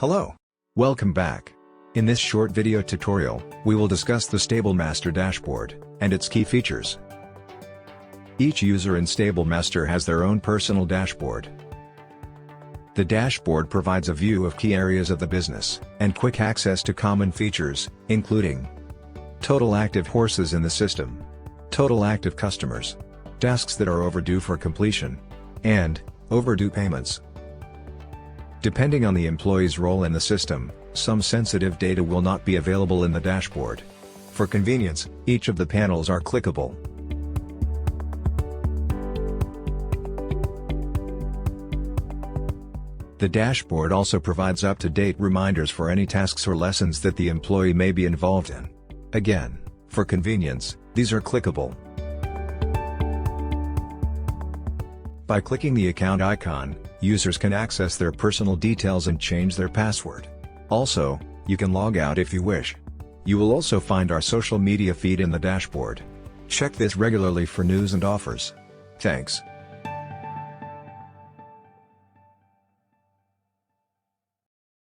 Hello. Welcome back. In this short video tutorial, we will discuss the StableMaster dashboard, and its key features. Each user in StableMaster has their own personal dashboard. The dashboard provides a view of key areas of the business, and quick access to common features, including total active horses in the system, total active customers, tasks that are overdue for completion, and overdue payments. Depending on the employee's role in the system, some sensitive data will not be available in the dashboard. For convenience, each of the panels are clickable. The dashboard also provides up-to-date reminders for any tasks or lessons that the employee may be involved in. Again, for convenience, these are clickable. By clicking the account icon, users can access their personal details and change their password. Also, you can log out if you wish. You will also find our social media feed in the dashboard. Check this regularly for news and offers. Thanks.